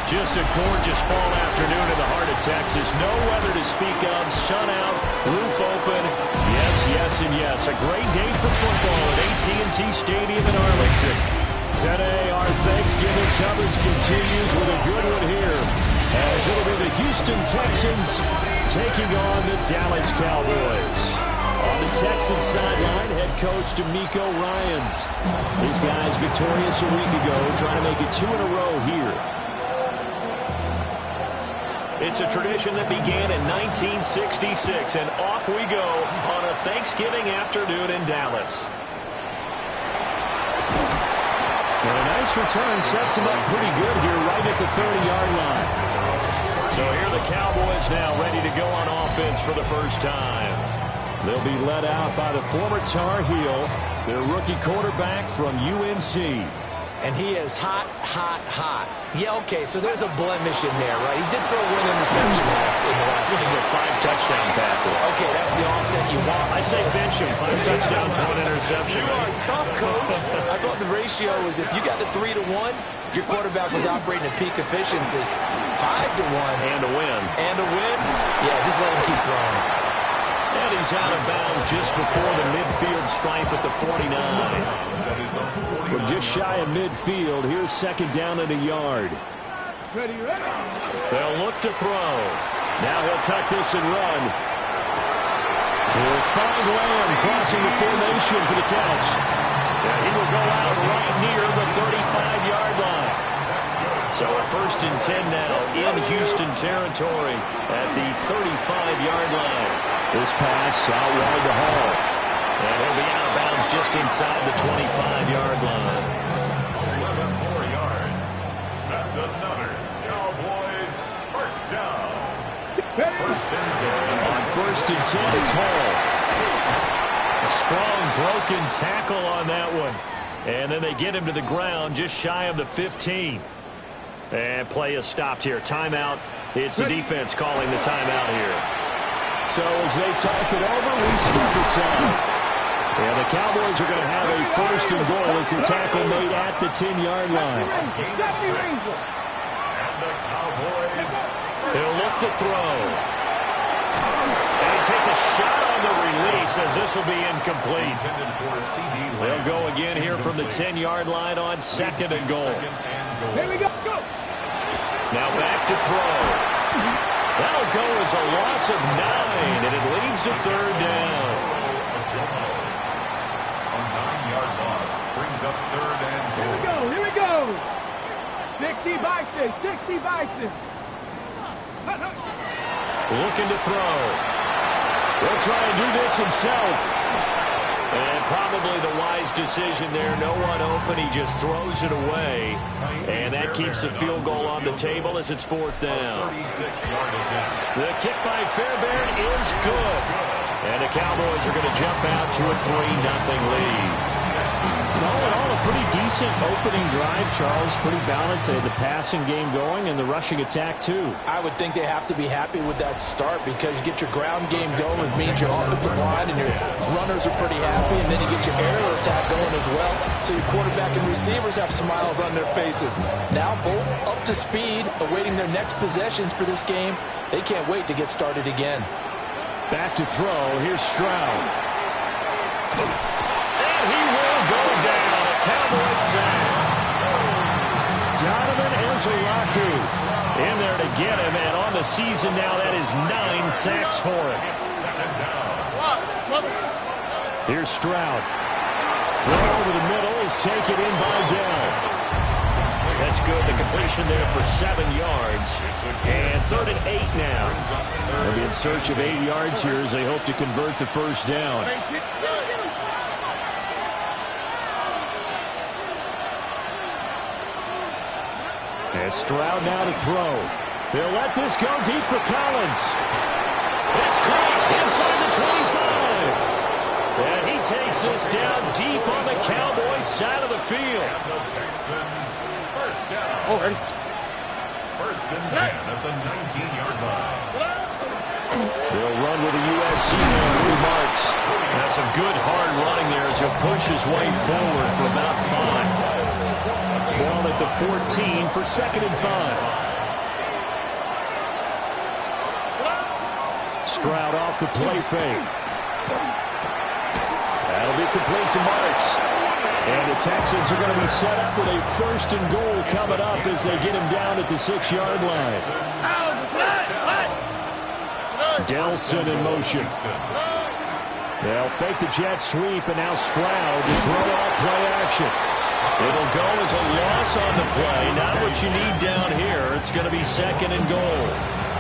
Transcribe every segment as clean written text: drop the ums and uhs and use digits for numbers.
Just a gorgeous fall afternoon in the heart of Texas. No weather to speak of. Sun out, roof open. Yes, yes, and yes. A great day for football at AT&T Stadium in Arlington. Today, our Thanksgiving coverage continues with a good one here, as it'll be the Houston Texans taking on the Dallas Cowboys. On the Texans sideline, head coach DeMeco Ryans. These guys victorious a week ago, trying to make it 2 in a row here. It's a tradition that began in 1966, and off we go on a Thanksgiving afternoon in Dallas. And a nice return sets him up pretty good here right at the 30-yard line. So here the Cowboys now ready to go on offense for the first time. They'll be led out by the former Tar Heel, their rookie quarterback from UNC. And he is hot, hot, hot. Yeah, okay, so there's a blemish in there, right? He did throw one interception in the last game. With 5 touchdown passes. Okay, that's the offset you want. I say bench him. 5 touchdowns, 1 interception. You are tough, coach. I thought the ratio was if you got to 3-1, your quarterback was operating at peak efficiency. 5-1. And a win. And a win? Yeah, just let him keep throwing it. And he's out of bounds just before the midfield stripe at the 49. We're just shy of midfield. Here's second down and a yard. They'll look to throw. Now he'll tuck this and run. He'll find Lamb crossing the formation for the catch. And he will go out right near the 35-yard line. So a 1st and 10 now in Houston territory at the 35-yard line. This pass out wide to Hall. And he'll be out of bounds just inside the 25-yard line. 11 more yards. That's another Cowboys first down. 1st and 10. On 1st and 10, it's Hall. A strong broken tackle on that one. And then they get him to the ground just shy of the 15. And play is stopped here. Timeout. It's the defense calling the timeout here. So as they talk it over, we step aside. And the Cowboys are going to have a 1st and goal as the tackle made at the 10-yard line. And the Cowboys. He'll look to throw. And he takes a shot on the release as this will be incomplete. They'll go again here from the 10-yard line on 2nd and goal. Here we go. Now back to throw. That'll go as a loss of 9, and it leads to 3rd down. A 9-yard loss brings up 3rd and goal. Here we go. 60 by 6. 60 by 6. Looking to throw. He'll try and do this himself. And probably the wise decision there. No one open. He just throws it away. And that keeps the field goal on the table as it's 4th down. 36-yard attempt. The kick by Fairbairn is good. And the Cowboys are going to jump out to a 3-0 lead. All in all, a pretty decent opening drive, Charles. Pretty balanced. They had the passing game going and the rushing attack, too. I would think they have to be happy with that start because you get your ground game going, which means your offensive line and your runners are pretty happy, and then you get your aerial attack going as well. So your quarterback and receivers have smiles on their faces. Now both up to speed, awaiting their next possessions for this game. They can't wait to get started again. Back to throw. Here's Stroud. And he will go down. A Cowboys sack. Donovan Ezelaku in there to get him. And on the season now, that is 9 sacks for him. Here's Stroud. Throw over the middle is taken in by Dell. That's good. The completion there for 7 yards. And 3rd and 8 now. They'll be in search of 8 yards here as they hope to convert the first down. And Stroud now to throw. They'll let this go deep for Collins. It's caught inside the 25. And he takes this down deep on the Cowboys side of the field. And the Texans first down. 1st and 10 at the 19-yard line. They'll run with the USC man, Lee Marks. That's some good hard running there as he'll push his way forward for about 5. Ball at the 14 for 2nd and 5. Stroud off the play fake. That'll be complete to Marks. And the Texans are going to be set up with a 1st and goal coming up as they get him down at the 6-yard line. Delson in motion. They'll fake the jet sweep, and now Stroud to throw off play action. It'll go as a loss on the play. Not what you need down here. It's going to be 2nd and goal.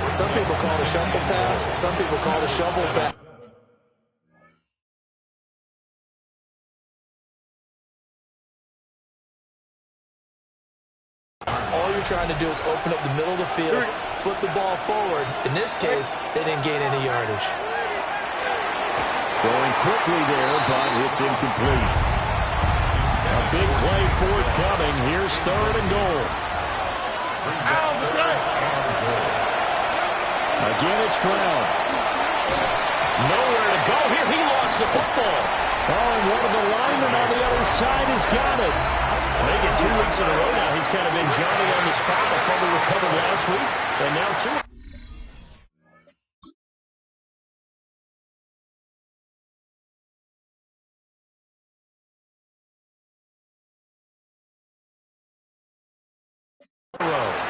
Some people call it a shuffle pass. Some people call it a shovel pass. All you're trying to do is open up the middle of the field, flip the ball forward. In this case, they didn't gain any yardage. Going quickly there, but it's incomplete. A big play forthcoming. Here's 3rd and goal. Again, it's Stroud. Nowhere to go here. He lost the football. Oh, and one of the linemen on the other side has got it. Make it 2 weeks in a row now. He's kind of been Johnny on the spot. The fumble recovered last week, and now 2.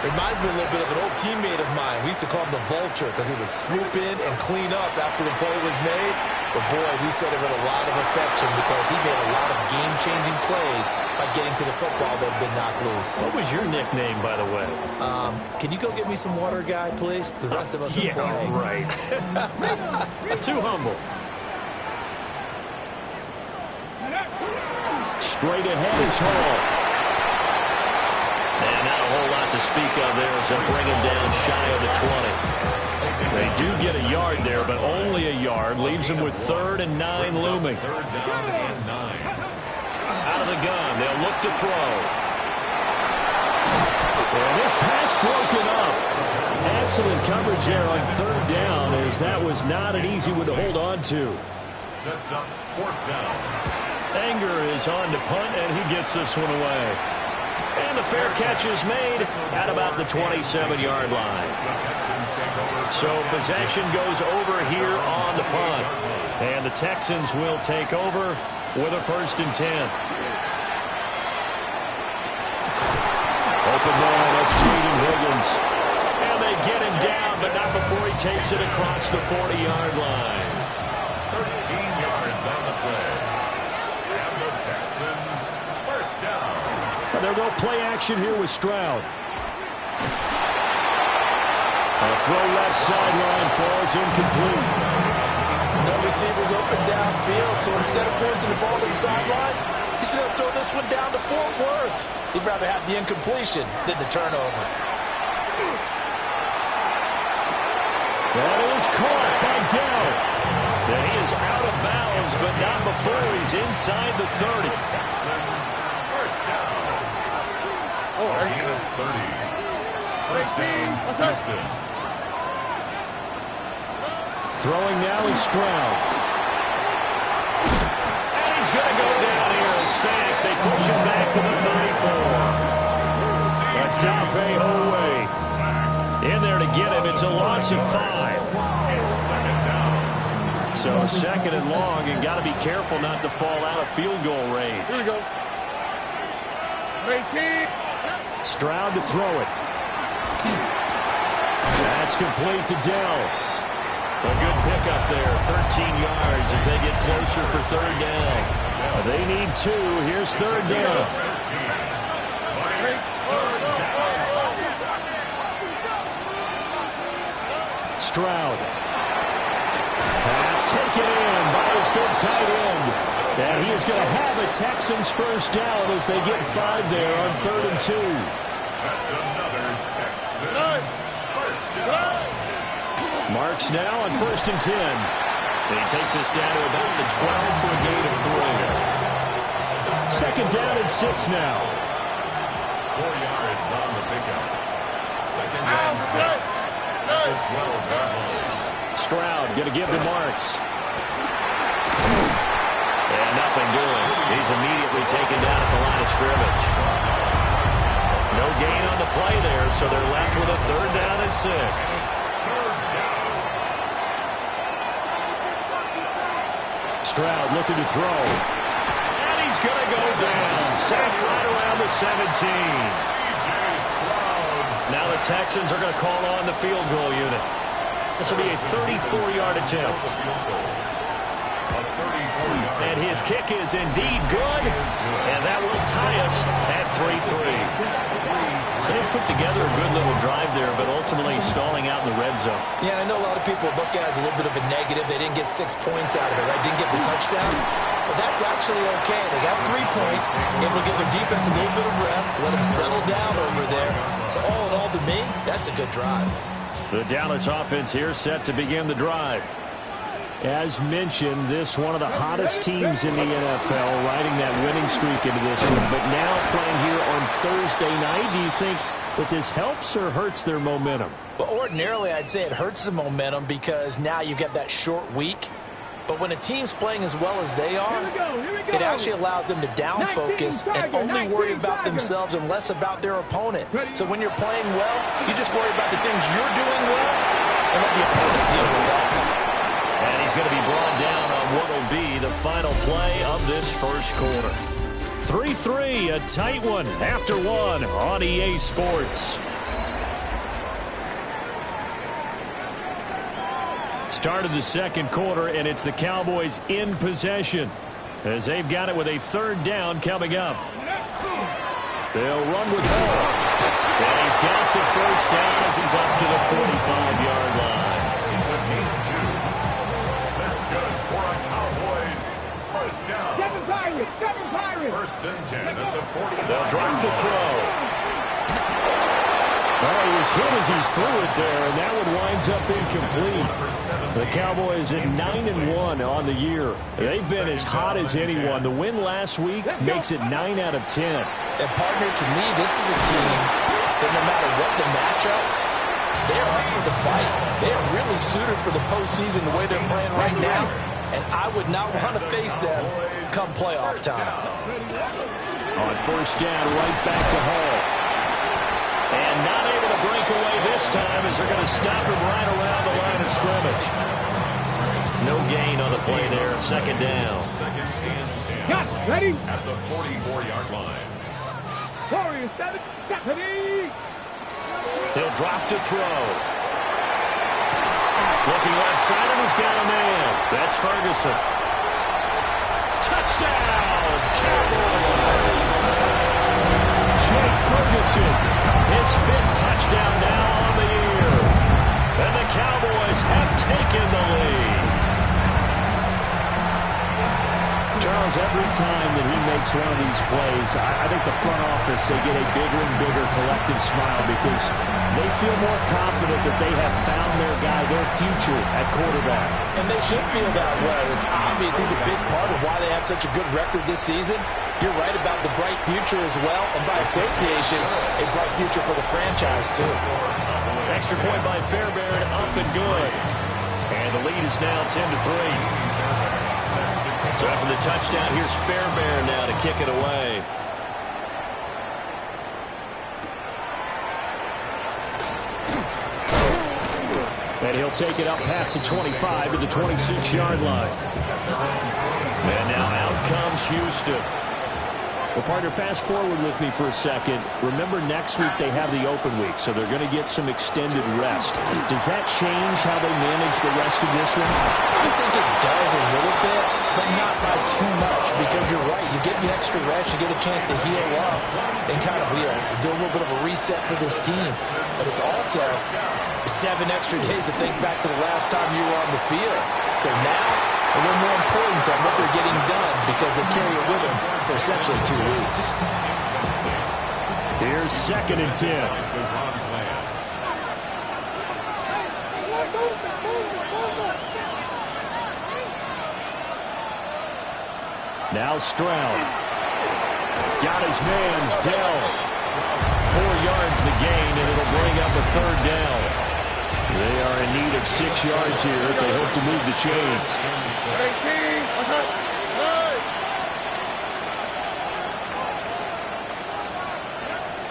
Reminds me a little bit of an old teammate of mine. We used to call him the Vulture because he would swoop in and clean up after the play was made. But, boy, we said it with a lot of affection because he made a lot of game-changing plays by getting to the football that had been knocked loose. What was your nickname, by the way? Can you go get me some water, guy, please? The rest of us are playing. Right. Too humble. Straight ahead is Hall. And not a whole lot to speak of there as they bring him down shy of the 20. They do get a yard there, but only a yard. Leaves him with 3rd and 9 looming. 3rd down and 9. Out of the gun. They'll look to throw. And this pass broken up. Excellent coverage there on 3rd down, as that was not an easy one to hold on to. Sets up 4th down. Anger is on to punt, and he gets this one away. And the fair catch is made at about the 27-yard line. So possession goes over here on the punt. And the Texans will take over with a 1st and 10. Open man, that's Jaden Higgins. And they get him down, but not before he takes it across the 40-yard line. 13 yards on the play. And the Texans 1st down. And they'll go play action here with Stroud. A throw left sideline falls incomplete. No receivers open downfield, so instead of forcing the ball to the sideline, he's going to throw this one down to Fort Worth. He'd rather have the incompletion than the turnover. That is caught by Dell. And he is out of bounds, but not before he's inside the 30. Texans 1st down. 30. 1st down, Houston. Throwing now is Stroud. And he's going to go down here, a sack. They push him back to the 34. Adafe Owe in there to get him. It's a loss of 5. So 2nd and long, and got to be careful not to fall out of field goal range. Here we go. 18. Stroud to throw it. That's complete to Dell. A good pickup there, 13 yards as they get closer for 3rd down. They need 2. Here's 3rd down. Stroud. Pass taken in by his big tight end. And he is going to have a Texans 1st down as they get 5 there on 3rd and 2. That's another Texans 1st down. Marks now on 1st and 10. And he takes us down to about the 12 for a gain of 3. 2nd down and 6 now. 4 yards on the pickup. 2nd and 6. The 12-yard line. Stroud going to give to Marks. And nothing doing. He's immediately taken down at the line of scrimmage. No gain on the play there, so they're left with a 3rd down and 6. Stroud looking to throw. And he's going to go down. Sacked right around the 17. Now the Texans are going to call on the field goal unit. This will be a 34-yard attempt. And his kick is indeed good. And that will tie us at 3-3. So they put together a good little drive there, but ultimately stalling out in the red zone. Yeah, I know a lot of people look at it as a little bit of a negative. They didn't get 6 points out of it, right? Didn't get the touchdown. But that's actually okay. They got 3 points. Able to give their defense a little bit of rest, let them settle down over there. So all in all, to me, that's a good drive. The Dallas offense here set to begin the drive. As mentioned, this one of the hottest teams in the NFL, riding that winning streak into this one. But now playing here on Thursday night, do you think that this helps or hurts their momentum? Well, ordinarily, I'd say it hurts the momentum because now you get that short week. But when a team's playing as well as they are, it actually allows them to down focus and only worry about themselves and less about their opponent. So when you're playing well, you just worry about the things you're doing well and let the opponent deal with that. And he's going to be brought down on what will be the final play of this first quarter. 3-3, a tight one after one on EA Sports. Start of the second quarter, and it's the Cowboys in possession as they've got it with a third down coming up. They'll run with Hall. And he's got the first down as he's up to the 45-yard line. First and 10 at the 40. They'll drop the throw. Oh, he was hit as he threw it there, and that one winds up incomplete. The Cowboys at 9-1 on the year. They've been as hot as anyone. The win last week makes it 9 out of 10. And partner, to me, this is a team that no matter what the matchup, they're up for the fight. They are really suited for the postseason the way they're playing right now. And I would not want to face them come playoff time. On first down, right back to Hall. And not able to break away this time as they're going to stop him right around the line of scrimmage. No gain on the play there. Second down. Second and 10. Got ready. At the 44-yard line. Warriors, Stephanie. He'll drop to throw. Looking left side, and he's got a man. That's Ferguson. Touchdown, Cowboys! Jake Ferguson, his 5th touchdown now on the year. And the Cowboys have taken the lead. Charles, every time that he makes one of these plays, I think the front office, they get a bigger and bigger collective smile because they feel more confident that they have found their guy, their future at quarterback. And they should feel that way. It's obvious he's a big part of why they have such a good record this season. You're right about the bright future as well, and by association, a bright future for the franchise too. Extra point by Fairbairn, up and good. And the lead is now 10-3. So after the touchdown, here's Fairbairn now to kick it away. And he'll take it up past the 25 to the 26-yard line. And now out comes Houston. Well, partner, fast forward with me for a second. Remember, next week they have the open week, so they're going to get some extended rest. Does that change how they manage the rest of this one? I think it does a little bit, but not by too much, because you're right. You get the extra rest, you get a chance to heal up and kind of do a little bit of a reset for this team. But it's also 7 extra days to think back to the last time you were on the field. So now, a little more importance on what they're getting done because they carry it with them for essentially 2 weeks. Here's 2nd and 10. Now Stroud. Got his man, Dell. 4 yards the gain, and it'll bring up a 3rd down. They are in need of 6 yards here if they hope to move the chains.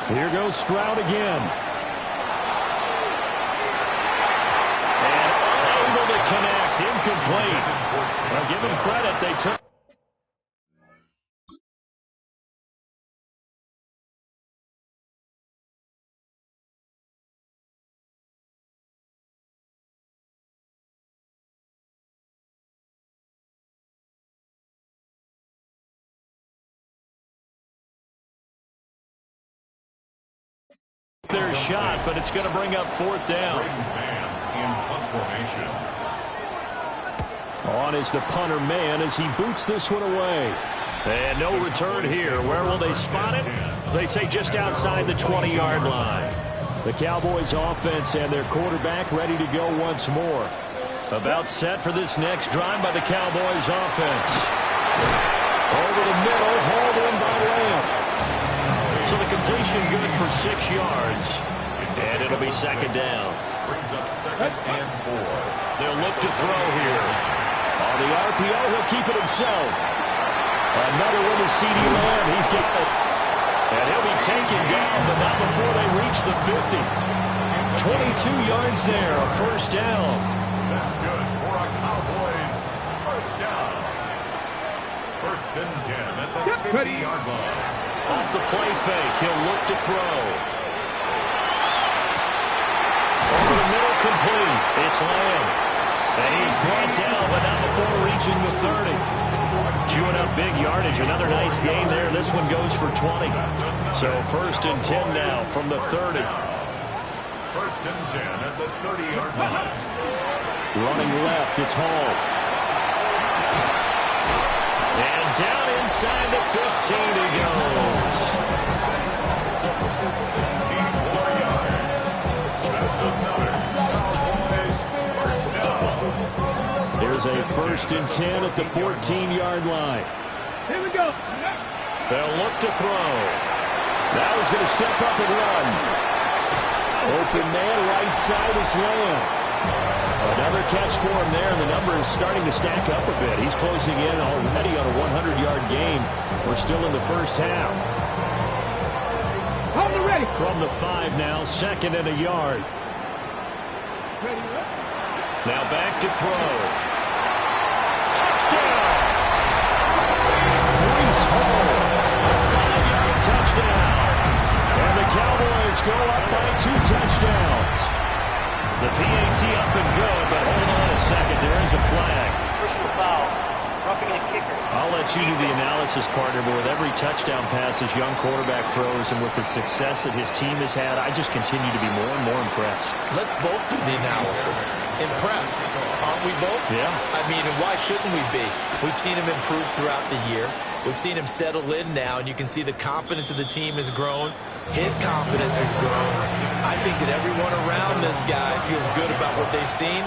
Here goes Stroud again. And unable to connect. Incomplete. incomplete. Well, give them credit. They took. Their shot, but it's going to bring up fourth down. On is the punter man as he boots this one away. And no return here. Where will they spot it? They say just outside the 20-yard line. The Cowboys offense and their quarterback ready to go once more. About set for this next drive by the Cowboys offense. Over the middle, hauled in by Lamb. So the completion good for 6 yards. And it'll be second down. Brings up second and 4. They'll look to throw here. On the RPO, he'll keep it himself. Another one to C.D. Lamb. He's got it. And he'll be taken down, but not before they reach the 50. 22 yards there, a first down. That's good for a Cowboys first down. First and 10 at the 50-yard line. Off the play fake, he'll look to throw. Over the middle, complete. It's Lamb. And he's brought down, but not before reaching the 30. Chewing up big yardage. Another nice gain there. This one goes for 20. So first and 10 now from the 30. First and 10 at the 30-yard line. Running left, it's Hall. And down inside the 15 he goes. 16 more yards. That's another Cowboys first down. There's a first and 10 at the 14-yard line. Here we go. They'll look to throw. Now he's going to step up and run. Open man, right side, it's Lamb. Another catch for him there, and the number is starting to stack up a bit. He's closing in already on a 100-yard game. We're still in the first half. Hold it ready. From the 5 now, second and a yard. Now back to throw. Touchdown! Brees Hall. 5-yard touchdown. And the Cowboys go up by 2 touchdowns. The PAT up and good, but hold on a second. There is a flag. Personal foul. Roughing a kicker. I'll let you do the analysis, partner, but with every touchdown pass this young quarterback throws and with the success that his team has had, I just continue to be more and more impressed. Let's both do the analysis. Impressed. Aren't we both? Yeah. I mean, and why shouldn't we be? We've seen him improve throughout the year. We've seen him settle in now, and you can see the confidence of the team has grown. His confidence has grown. I think that everyone around this guy feels good about what they've seen,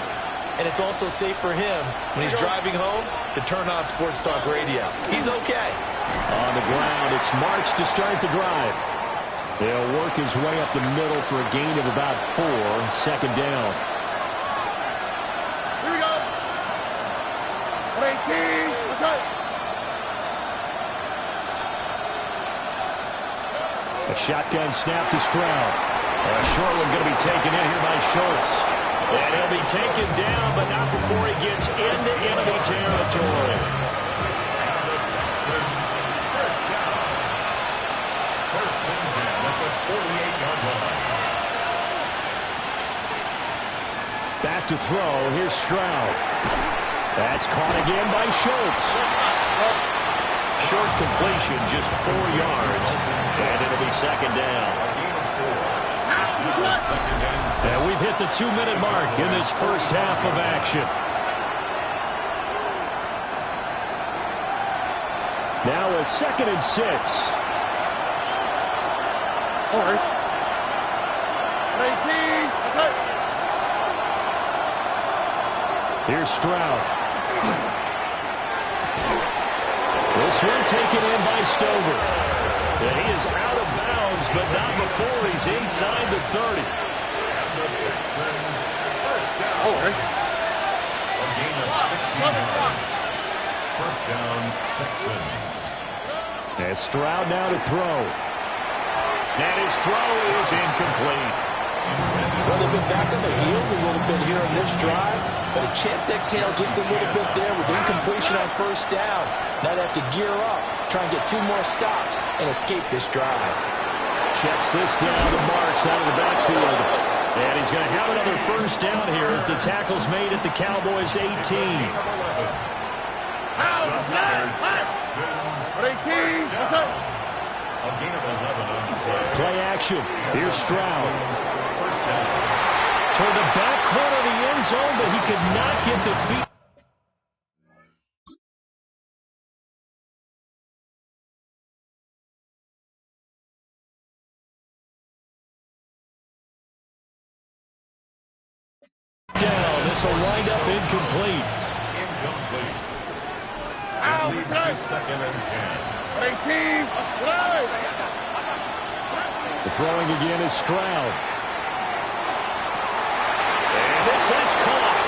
and it's also safe for him when he's driving home to turn on Sports Talk Radio. He's okay. On the ground, it's March to start the drive. They'll work his way up the middle for a gain of about 4, second down. Here we go. 18. What's up? A shotgun snap to Stroud. A short one going to be taken in here by Schultz. And he'll be taken down, but not before he gets into enemy territory. And the Texans first down. First and 10 at the 48-yard line. Back to throw. Here's Stroud. That's caught again by Schultz. Short completion, just 4 yards. And it'll be second down. And we've hit the 2-minute mark in this first half of action. Now a second and 6. All right. 18. What's up? Here's Stroud. This one taken in by Stover. And he is out of bounds, but not before he's inside the 30. And the Texans first down. All right. A gain of 16 yards. First down, Texans. And Stroud now to throw. And his throw is incomplete. Well, they've been back on their heels a little bit here on this drive, but a chance to exhale just a little bit there with incompletion on first down. Now they have to gear up, try and get 2 more stops, and escape this drive. Checks this down to Marks out of the backfield. And he's going to have another first down here as the tackle's made at the Cowboys' 18. Play action. Here's Stroud. Toward the back corner of the end zone, but he could not get the feet. Down. This will wind up incomplete. It leads to 2nd and 10. The throwing again is Stroud. And this is caught.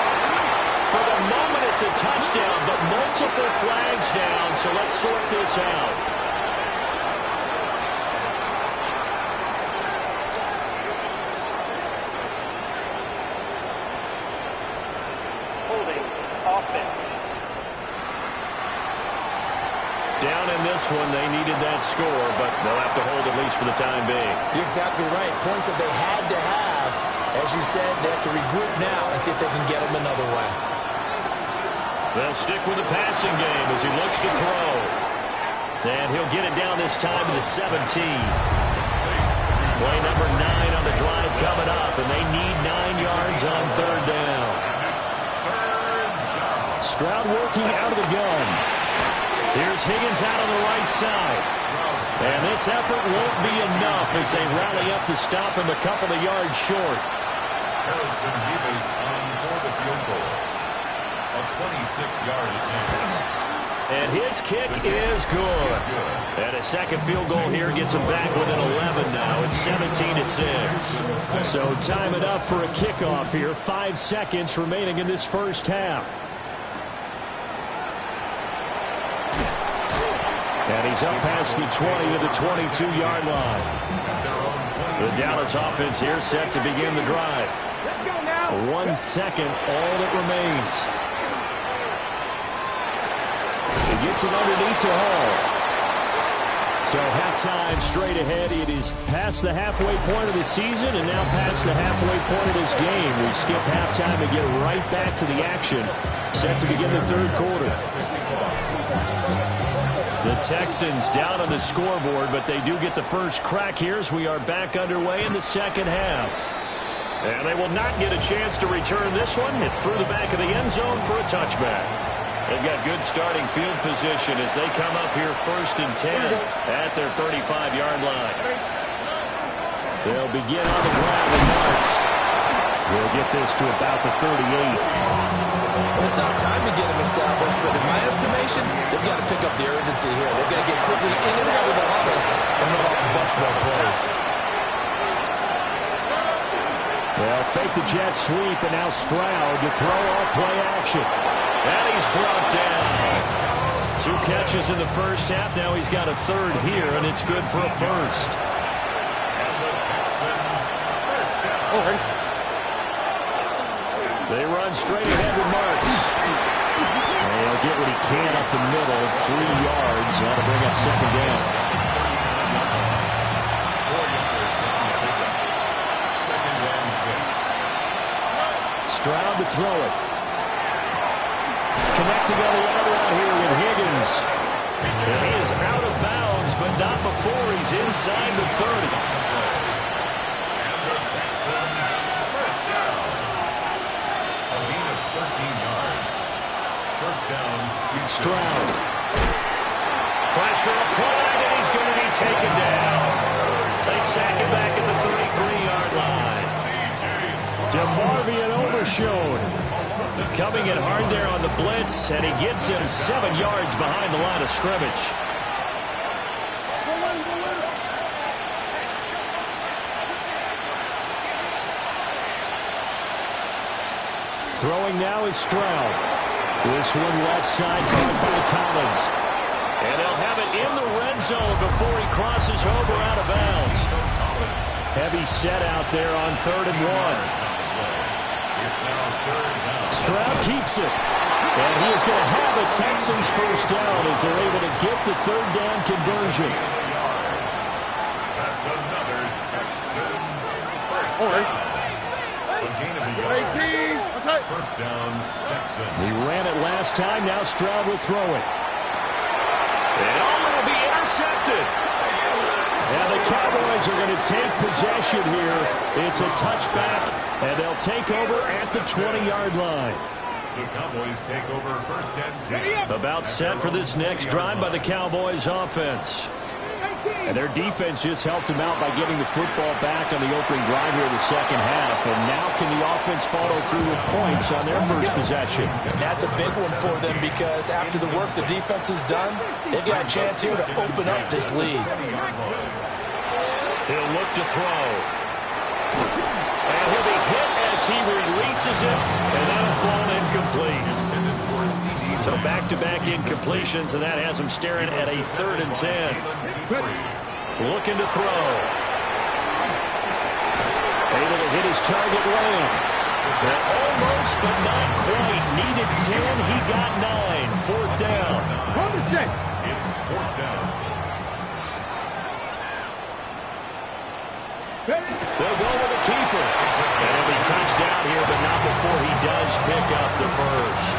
For the moment, it's a touchdown, but multiple flags down, so let's sort this out. Holding offense. Down in this one, they needed that score, but they'll have to hold at least for the time being. You're exactly right. Points that they had to have. As you said, they have to regroup now and see if they can get them another way. They'll stick with the passing game as he looks to throw. And he'll get it down this time to the 17. Play number 9 on the drive coming up, and they need 9 yards on 3rd down. Stroud working out of the gun. Here's Higgins out on the right side. And this effort won't be enough as they rally up to stop him a couple of yards short. Harrison Davis on for the field goal. A 26-yard attempt. And his kick is good. And a second field goal here gets him back within 11 now. It's 17-6. So time it up for a kickoff here. 5 seconds remaining in this first half. And he's up past the 20 to the 22-yard line. The Dallas offense here set to begin the drive. 1 second, all that remains. He gets it underneath to Hall. So halftime straight ahead. It is past the halfway point of the season and now past the halfway point of this game. We skip halftime and get right back to the action. Set to begin the 3rd quarter. The Texans down on the scoreboard, but they do get the first crack here as we are back underway in the 2nd half. And they will not get a chance to return this one. It's through the back of the end zone for a touchback. They've got good starting field position as they come up here 1st and 10 at their 35-yard line. They'll begin on the ground with Marks. We'll get this to about the 38. Well, it's not time to get him established, but in my estimation, they've got to pick up the urgency here. They've got to get quickly in and out of the huddle and run off a bunch more plays. Well, fake the jet sweep, and now Stroud to throw off play action. And he's brought down. 2 catches in the first half. Now he's got a 3rd here, and it's good for a first. And the Texans first down. They run straight ahead with Marks. And he'll get what he can up the middle. 3 yards. That'll bring up 2nd down. 4 yards on the pickup. 2nd and 6. Stroud to throw it. Connecting on the out route here with Higgins. And he is out of bounds, but not before he's inside the 30. And the Texans first down. A gain of 13 yards. First down. Stroud. Pressure applied, and he's going to be taken down. They sack him back at the 33-yard line. DeMarvion Overshown coming in hard there on the blitz, and he gets him 7 yards behind the line of scrimmage. Throwing now is Stroud. This one left side caught by Collins. And they'll have it in the red zone before he crosses over out of bounds. Heavy set out there on 3rd and 1. Stroud keeps it. And he is going to have a Texans first down as they're able to get the 3rd down conversion. That's another Texans first down. A gain of a yard. First down, Texans. He ran it last time. Now Stroud will throw it. And it'll be intercepted. And the Cowboys are going to take possession here. It's a touchback, and they'll take over at the 20-yard line. The Cowboys take over 1st and 10. About set for this next drive by the Cowboys offense. And their defense just helped them out by getting the football back on the opening drive here in the second half. And now can the offense follow through with points on their first possession? And that's a big one for them because after the work the defense has done, they've got a chance here to open up this lead. He'll look to throw. And he'll be hit as he releases it. And that'll fall incomplete. So back-to-back incompletions, and that has him staring at a 3rd and 10. Looking to throw. Able to hit his target Lamb. Almost, but not quite. Needed 10. He got 9. 4th down. It's 4th down. They'll go with the keeper. And he'll be touched out here, but not before he does pick up the first.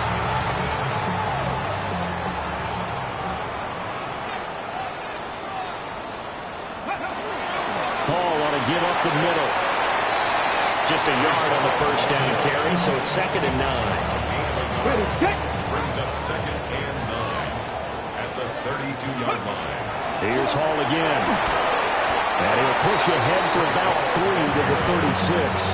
Paul on to give up the middle. Just a yard on the first down carry, so it's 2nd and 9. Brings up 2nd and 9 at the 32-yard line. Here's Hall again. And he'll push ahead for about 3 to the 36.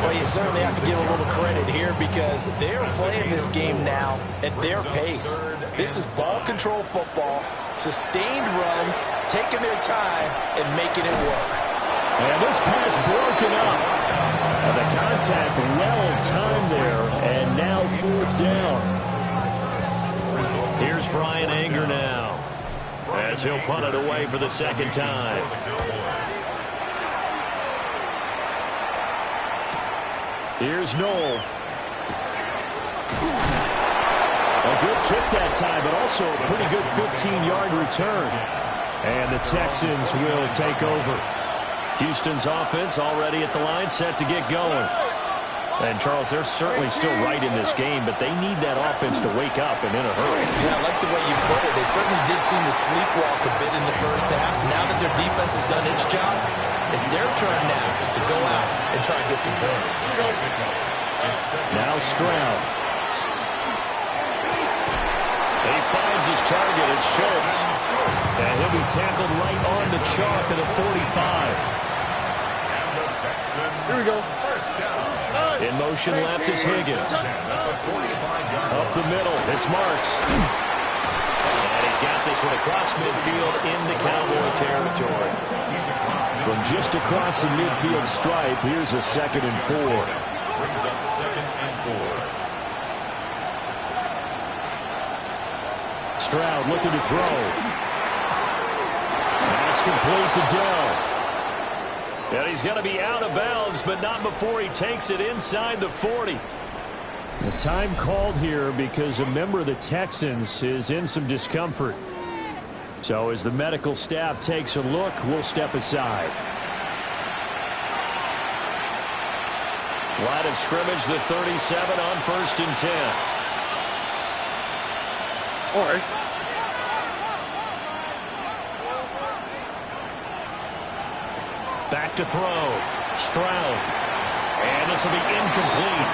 Well, you certainly have to give a little credit here because they're playing this game now at their pace. This is ball control football, sustained runs, taking their time, and making it work. And this pass broken up. And the contact well timed there, and now 4th down. Here's Brian Anger now, as he'll punt it away for the 2nd time. Here's Noel. A good kick that time, but also a pretty good 15-yard return. And the Texans will take over. Houston's offense already at the line, set to get going. And, Charles, they're certainly still right in this game, but they need that offense to wake up and in a hurry. Yeah, I like the way you put it. They certainly did seem to sleepwalk a bit in the first half. Now that their defense has done its job, it's their turn now to go out and try and get some points. Now Stroud. He finds his target. It's Schultz. And he'll be tackled right on the chalk at the 45. Here we go. In motion left is Higgins. Up the middle, it's Marks. And he's got this one across midfield into Cowboy territory. From just across the midfield stripe, here's a 2nd and 4. Brings up 2nd and 4. Stroud looking to throw. That's complete to Dell. And he's going to be out of bounds, but not before he takes it inside the 40. The time called here because a member of the Texans is in some discomfort. So as the medical staff takes a look, we'll step aside. Line of scrimmage, the 37 on 1st and 10. All right. Back to throw. Stroud. And this will be incomplete.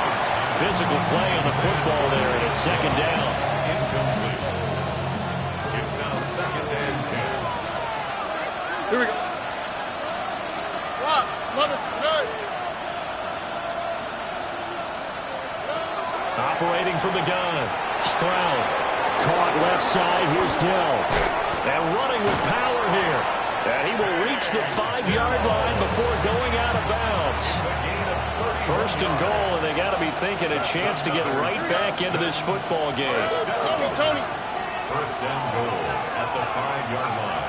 Physical play on the football there, and it's 2nd down. Incomplete. It's now 2nd and 10. Here we go. Rock, let us play. Operating from the gun. Stroud. Caught left side. Here's Dell. And running with power here. And he will reach the 5-yard line before going out of bounds. 1st and goal, and they got to be thinking a chance to get right back into this football game. Tony. 1st and goal at the 5-yard line.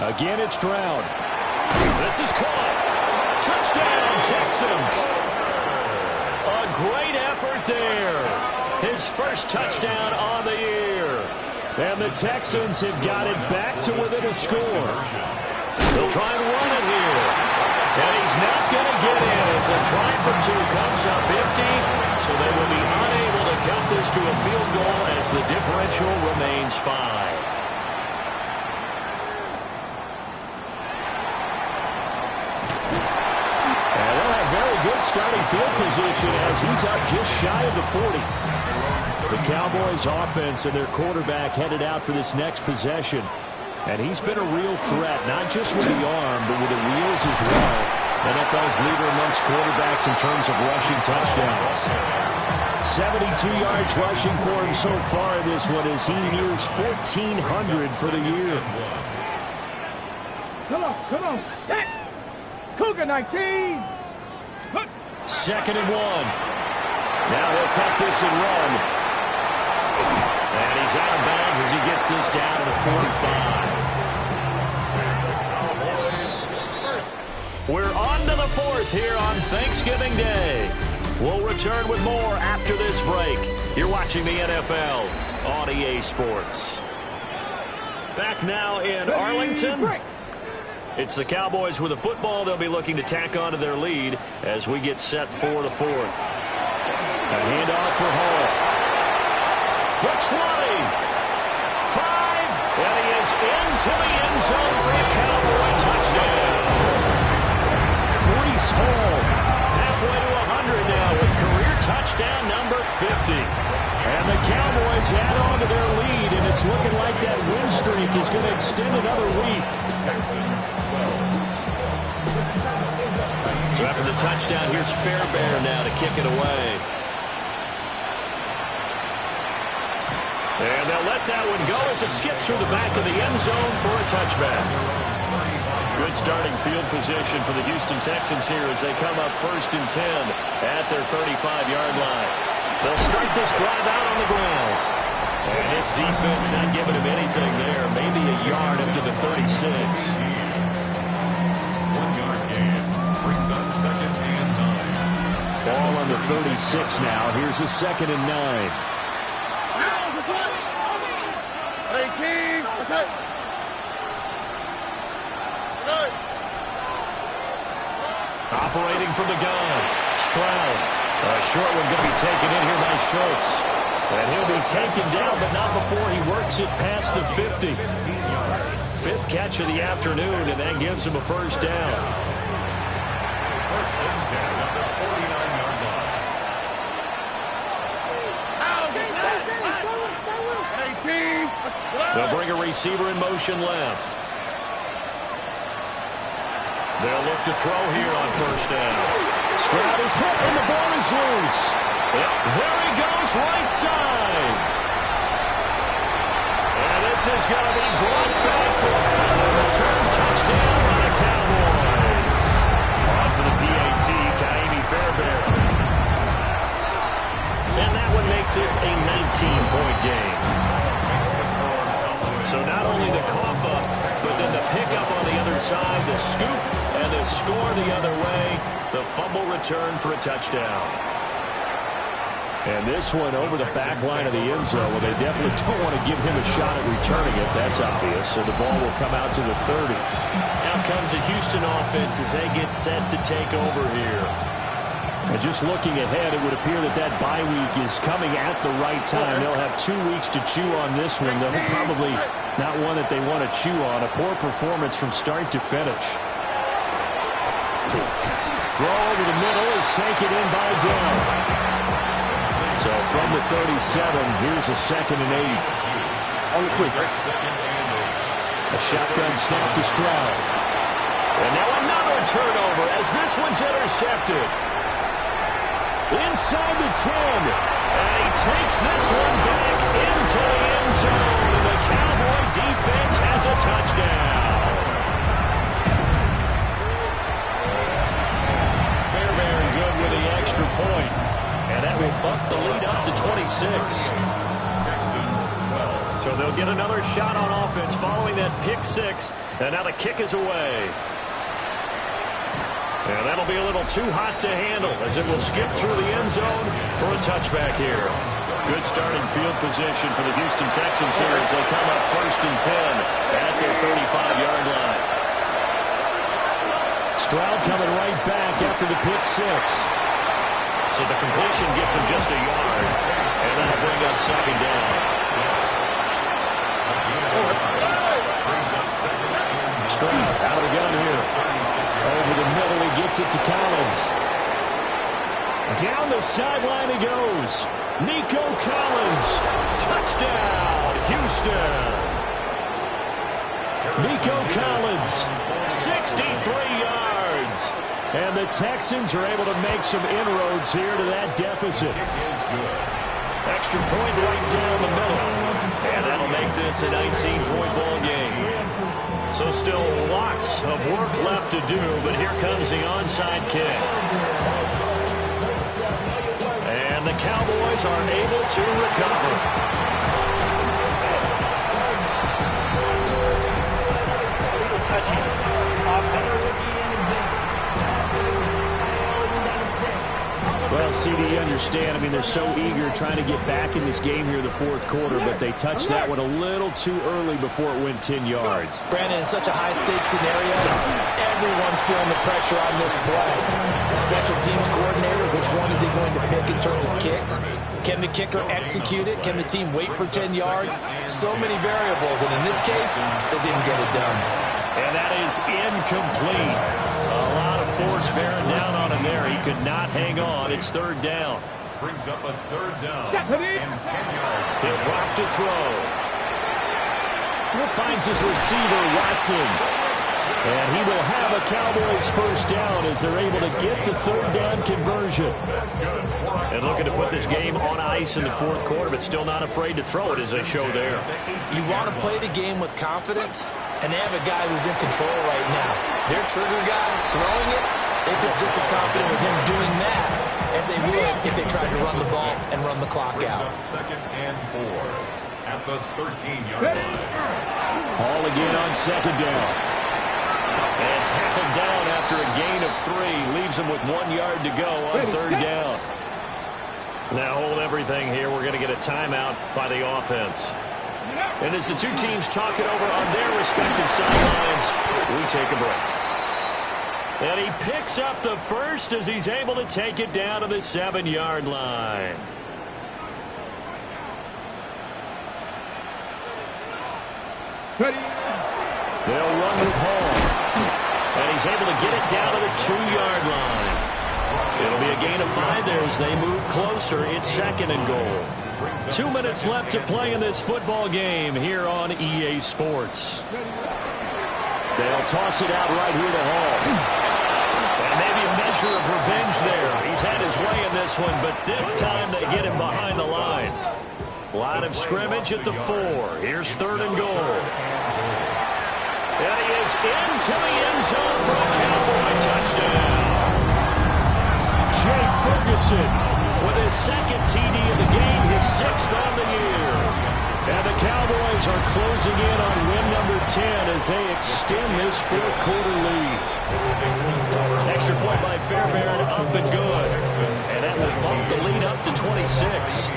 Again, it's Stroud. This is caught. Touchdown, Texans. A great effort there. His first touchdown on the year. And the Texans have got it back to within a score. They'll try and run it here. And he's not going to get in as a try for two comes up empty. So they will be unable to count this to a field goal as the differential remains 5. Good starting field position as he's up just shy of the 40. The Cowboys offense and their quarterback headed out for this next possession. And he's been a real threat, not just with the arm, but with the wheels as well. NFL's leader amongst quarterbacks in terms of rushing touchdowns. 72 yards rushing for him so far in this one as he nears 1,400 for the year. Come on. Hey. Cougar 19. 2nd and 1. Now he'll take this and run. And he's out of bounds as he gets this down to the 45. We're on to the 4th here on Thanksgiving Day. We'll return with more after this break. You're watching the NFL on EA Sports. Back now in Arlington. It's the Cowboys with the football. They'll be looking to tack on to their lead as we get set for the 4th. A handoff for Hall. The 20. 5. And he is into the end zone for a Cowboy touchdown. Breece Hall halfway to 100 now with career touchdown number 50. And the Cowboys add on to their lead, and it's looking like that win streak is going to extend another week. So after the touchdown, here's Fairbairn now to kick it away. And they'll let that one go as it skips through the back of the end zone for a touchback. Good starting field position for the Houston Texans here as they come up 1st and 10 at their 35-yard line. They'll start this drive out on the ground. And his defense not giving him anything there. Maybe a yard up to the 36. 1-yard gain. Brings up 2nd and 9. Ball on the 36 now. Here's a 2nd and 9. 18. That's it. Operating from the gun. Stroud. A short one going to be taken in here by Schultz. And he'll be taken down, but not before he works it past the 50. 5th catch of the afternoon, and that gives him a first down. 1st and 10 at the 49-yard line. 18. They'll bring a receiver in motion left. They'll look to throw here on 1st down. Stroud is hit, and the ball is loose. Yep, there he goes, right side. And this is going to be brought back for a final return touchdown by the Cowboys. On for the PAT, Kaimi Fairbairn. And that one makes this a 19-point game. So not only the cough up, but then the pickup on the other side, the scoop, and the score the other way. The fumble return for a touchdown. And this one over the back line of the end zone. Well, they definitely don't want to give him a shot at returning it. That's obvious. So the ball will come out to the 30. Now comes the Houston offense as they get set to take over here. And just looking ahead, it would appear that that bye week is coming at the right time. They'll have 2 weeks to chew on this one. They'll probably not one that they want to chew on. A poor performance from start to finish. Throw over the middle is taken in by Dell. So from the 37, here's a 2nd and 8. A shotgun snap to Stroud. And now another turnover as this one's intercepted. Inside the 10. And he takes this one back into the end zone. And the Cowboy defense has a touchdown. Fairbairn good with the extra point. And that will bump the lead up to 26. So they'll get another shot on offense following following that pick six. And now the kick is away. And that'll be a little too hot to handle as it will skip through the end zone for a touchback here. Good starting field position for the Houston Texans here as they come up 1st and 10 at their 35-yard line. Stroud coming right back after the pick six. So the completion gets him just a yard, and that'll bring up 2nd down. Stroud out of the gun here. Over the middle, he gets it to Collins. Down the sideline he goes. Nico Collins. Touchdown, Houston. Nico Collins, 63 yards. And the Texans are able to make some inroads here to that deficit. Extra point right down the middle. And that'll make this a 19-point ball game. So still lots of work left to do, but here comes the onside kick. And the Cowboys are able to recover. Well, CD, you understand. I mean, they're so eager trying to get back in this game here in the 4th quarter, but they touched that one a little too early before it went 10 yards. Brandon, in such a high-stakes scenario, everyone's feeling the pressure on this play. The special teams coordinator, which one is he going to pick in terms of kicks? Can the kicker execute it? Can the team wait for 10 yards? So many variables, and in this case, they didn't get it done. And that is incomplete. A lot of force bearing down on him there. He could not hang on. It's 3rd down. Brings up a 3rd down and 10 yards. He'll drop to throw. He finds his receiver, Watson. And he will have a Cowboys 1st down as they're able to get the 3rd down conversion. And looking to put this game on ice in the 4th quarter, but still not afraid to throw it as they show there. You want to play the game with confidence, and they have a guy who's in control right now. Their trigger guy throwing it, they feel just as confident with him doing that as they would if they tried to run the ball and run the clock out. 2nd and 4 at the 13-yard line. Hall again on 2nd down. And tackled down after a gain of 3. Leaves him with 1 yard to go on 3rd down. Now hold everything here. We're going to get a timeout by the offense. And as the two teams talk it over on their respective sidelines, we take a break. And he picks up the first as he's able to take it down to the 7-yard line. They'll run with Hall. And he's able to get it down to the 2-yard line. It'll be a gain of 5 there as they move closer. It's 2nd and goal. 2 minutes left to play in this football game here on EA Sports. They'll toss it out right here to Hall. And maybe a measure of revenge there. He's had his way in this one, but this time they get him behind the line. Line of scrimmage at the 4. Here's 3rd and goal. And he is into the end zone for a Cowboy touchdown. Jay Ferguson with his 2nd TD of the game, his 6th on the year. And the Cowboys are closing in on win number 10 as they extend this 4th quarter lead. Extra point by Fairbairn, up and good. And that will bump the lead up to 26.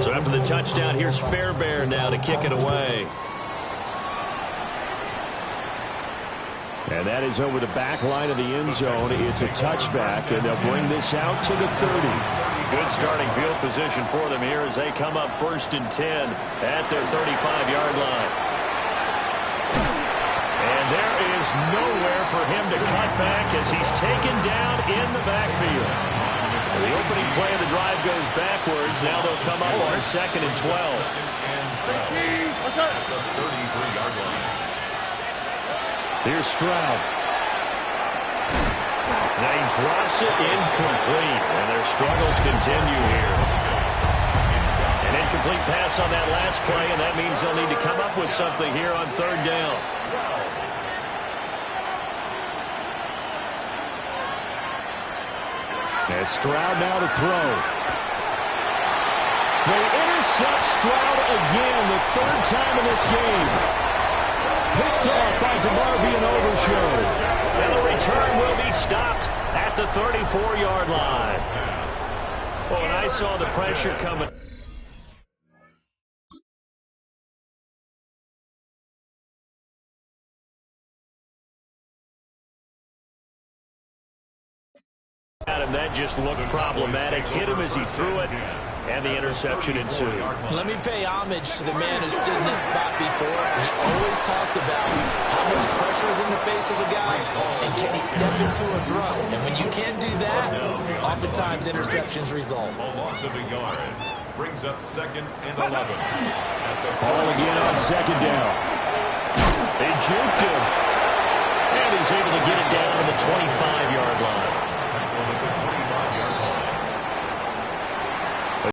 So after the touchdown, here's Fairbairn now to kick it away. And that is over the back line of the end zone. It's a touchback, and they'll bring this out to the 30. Good starting field position for them here as they come up 1st and 10 at their 35-yard line. And there is nowhere for him to cut back as he's taken down in the backfield. The opening play of the drive goes backwards. Now they'll come up on 2nd and 12. What's up? The 33-yard line. Here's Stroud. Now he drops it incomplete, and their struggles continue here. An incomplete pass on that last play, and that means they'll need to come up with something here on 3rd down. And Stroud now to throw. They intercept Stroud again, the third time in this game. Picked off by DeMarvion Overshow. And the return will be stopped at the 34-yard line. Oh, and I saw the pressure coming. And that just looked problematic. Hit him as he threw it, and the interception ensued. Let me pay homage to the man who stood in this spot before. He always talked about how much pressure is in the face of a guy, and can he step into a throw. And when you can't do that, oftentimes interceptions result. A loss of a yard brings up 2nd and 11. Ball again on 2nd down. They juked him, and he's able to get it down to the 25-yard line.